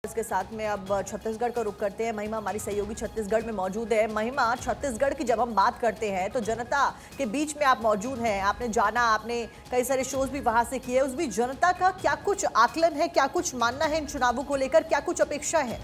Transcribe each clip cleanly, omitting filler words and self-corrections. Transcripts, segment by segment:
इसके साथ में अब छत्तीसगढ़ का रुख करते हैं। महिमा हमारी सहयोगी छत्तीसगढ़ में मौजूद है। महिमा, छत्तीसगढ़ की जब हम बात करते हैं तो जनता के बीच में आप मौजूद हैं, आपने जाना, आपने कई सारे शोज भी वहां से किए। उस बीच जनता का क्या कुछ आकलन है, क्या कुछ मानना है इन चुनावों को लेकर, क्या कुछ अपेक्षा है?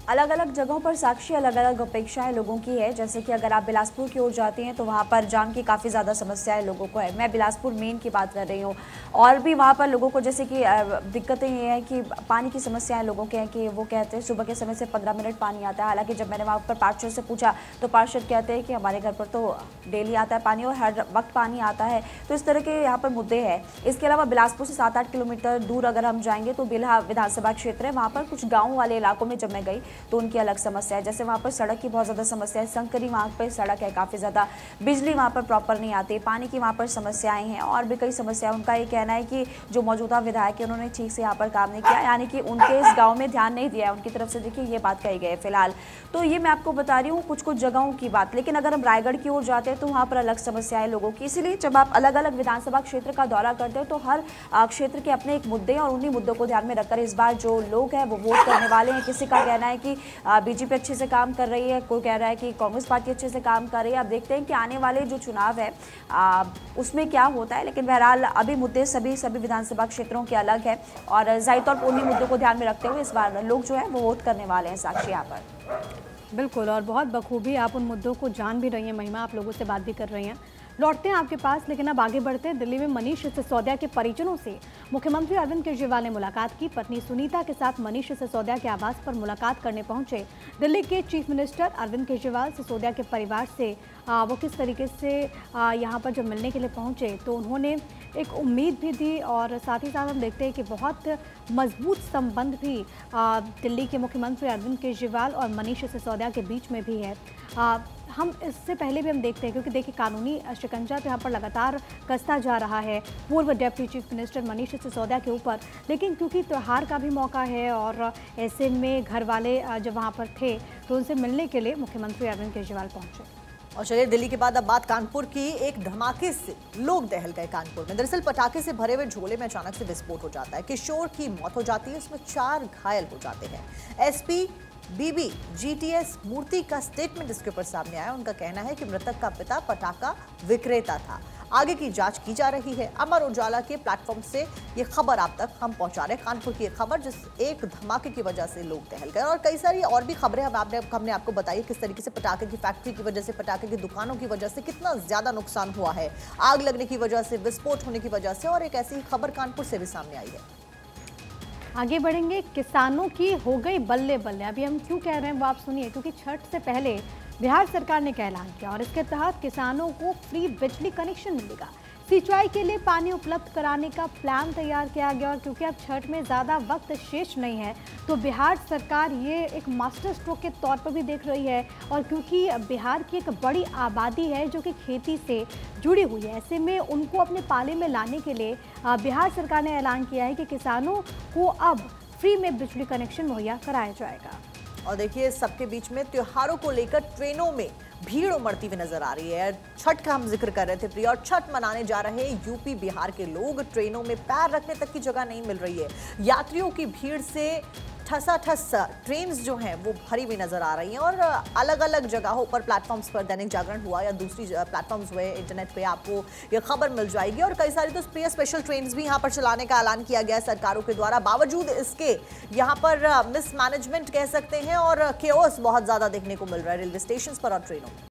अलग अलग जगहों पर साक्षी अलग अलग अपेक्षाएं लोगों की है। जैसे कि अगर आप बिलासपुर की ओर जाते हैं तो वहाँ पर जाम की काफ़ी ज़्यादा समस्याएं लोगों को है। मैं बिलासपुर मेन की बात कर रही हूँ। और भी वहाँ पर लोगों को जैसे कि दिक्कतें ये हैं कि पानी की समस्याएं लोगों के हैं कि वो कहते हैं सुबह के समय से 15 मिनट पानी आता है। हालांकि जब मैंने वहाँ पर पार्षद से पूछा तो पार्षद कहते हैं कि हमारे घर पर तो डेली आता है पानी और हर वक्त पानी आता है। तो इस तरह के यहाँ पर मुद्दे हैं। इसके अलावा बिलासपुर से 7-8 किलोमीटर दूर अगर हम जाएंगे तो बिल्हा विधानसभा क्षेत्र है। वहाँ पर कुछ गाँव वाले इलाकों में जब मैं गई तो उनकी अलग समस्या है। जैसे वहाँ पर सड़क की बहुत ज़्यादा समस्या है। संकरी वहाँ पर सड़क है काफ़ी ज़्यादा, बिजली वहाँ पर प्रॉपर नहीं आती, पानी की वहाँ पर समस्याएं हैं और भी कई समस्याएं। उनका ये कहना है कि जो मौजूदा विधायक है उन्होंने ठीक से यहाँ पर काम नहीं किया, यानी कि उनके इस गाँव में ध्यान नहीं दिया है उनकी तरफ से। देखिए ये बात कही गई है फिलहाल। तो ये मैं आपको बता रही हूँ कुछ कुछ जगहों की बात। लेकिन अगर हम रायगढ़ की ओर जाते हैं तो वहाँ पर अलग समस्याएं लोगों की। इसीलिए जब आप अलग अलग विधानसभा क्षेत्र का दौरा करते हैं तो हर क्षेत्र के अपने एक मुद्दे हैं और उन्हीं मुद्दों को ध्यान में रखकर इस बार जो लोग हैं वो वोट करने वाले हैं। किसी का कहना है कि बीजेपी अच्छे से काम कर रही है, कोई कह रहा है कि कांग्रेस पार्टी अच्छे से काम कर रही है। अब देखते हैं कि आने वाले जो चुनाव है उसमें क्या होता है। लेकिन बहरहाल अभी मुद्दे सभी विधानसभा क्षेत्रों के अलग है और जाहिर तौर पर उन्हीं मुद्दों को ध्यान में रखते हुए इस बार लोग जो है वो वोट करने वाले हैं साक्षी यहाँ पर। बिल्कुल, और बहुत बखूबी आप उन मुद्दों को जान भी रही हैं महिमा, आप लोगों से बात भी कर रही हैं। लौटते हैं आपके पास, लेकिन अब आगे बढ़ते हैं। दिल्ली में मनीष सिसोदिया के परिजनों से मुख्यमंत्री अरविंद केजरीवाल ने मुलाकात की। पत्नी सुनीता के साथ मनीष सिसोदिया के आवास पर मुलाकात करने पहुंचे दिल्ली के चीफ मिनिस्टर अरविंद केजरीवाल। सिसोदिया के परिवार से वो किस तरीके से यहाँ पर जब मिलने के लिए पहुंचे तो उन्होंने एक उम्मीद भी दी और साथ ही साथ हम देखते हैं कि बहुत मजबूत संबंध भी दिल्ली के मुख्यमंत्री अरविंद केजरीवाल और मनीष सिसोदिया के बीच में भी है। हम इससे पहले भी हम देखते हैं क्योंकि देखिए कानूनी शिकंजा तो यहाँ पर लगातार कसता जा रहा है पूर्व deputy chief minister Manish Sisodia के ऊपर। लेकिन क्योंकि त्यौहार का भी मौका है और ऐसे में घर वाले जब वहाँ पर थे तो उनसे मिलने के लिए मुख्यमंत्री अरविंद केजरीवाल पहुँचे। और चलिए दिल्ली के बाद अब बात कानपुर की। एक धमाके से लोग दहल गए कानपुर में। दरअसल पटाखे से भरे हुए झोले में अचानक से विस्फोट हो जाता है। किशोर की मौत हो जाती है, उसमें 4 घायल हो जाते हैं। एसपी बीबी जीटीएस मूर्ति का स्टेटमेंट इसके ऊपर सामने आया। उनका कहना है कि मृतक का पिता पटाखा विक्रेता था। आगे की जांच की जा रही है। अमर उजाला के प्लेटफॉर्म से ये खबर आप तक हम पहुंचा रहे हैं। कानपुर की एक खबर जिस एक धमाके की वजह से लोग दहल गए और कई सारी और भी खबरें हमने आपको बताई किस तरीके से पटाखे की फैक्ट्री की वजह से, पटाखे की दुकानों की वजह से कितना ज्यादा नुकसान हुआ है, आग लगने की वजह से, विस्फोट होने की वजह से। और एक ऐसी खबर कानपुर से भी सामने आई है। आगे बढ़ेंगे। किसानों की हो गई बल्ले बल्ले। अभी हम क्यों कह रहे हैं वो आप सुनिए, क्योंकि छठ से पहले बिहार सरकार ने क्या ऐलान किया और इसके तहत किसानों को फ्री बिजली कनेक्शन मिलेगा। सिंचाई के लिए पानी उपलब्ध कराने का प्लान तैयार किया गया और क्योंकि अब छठ में ज़्यादा वक्त शेष नहीं है तो बिहार सरकार ये एक मास्टर स्ट्रोक के तौर पर भी देख रही है। और क्योंकि बिहार की एक बड़ी आबादी है जो कि खेती से जुड़ी हुई है, ऐसे में उनको अपने पाले में लाने के लिए बिहार सरकार ने ऐलान किया है कि किसानों को अब फ्री में बिजली कनेक्शन मुहैया कराया जाएगा। और देखिए सबके बीच में त्योहारों को लेकर ट्रेनों में भीड़ उमड़ती हुई नजर आ रही है। छठ का हम जिक्र कर रहे थे प्रिया, और छठ मनाने जा रहे यूपी बिहार के लोग ट्रेनों में पैर रखने तक की जगह नहीं मिल रही है। यात्रियों की भीड़ से ठसाठस ट्रेन जो हैं वो भरी हुई नजर आ रही हैं और अलग अलग जगहों पर प्लेटफॉर्म्स पर दैनिक जागरण हुआ या दूसरी प्लेटफॉर्म्स हुए, इंटरनेट पे आपको ये खबर मिल जाएगी। और कई सारी तो प्रिय स्पेशल ट्रेन भी यहाँ पर चलाने का ऐलान किया गया है सरकारों के द्वारा। बावजूद इसके यहाँ पर मिसमैनेजमेंट कह सकते हैं और केओस बहुत ज्यादा देखने को मिल रहा है रेलवे स्टेशन पर और ट्रेनों में।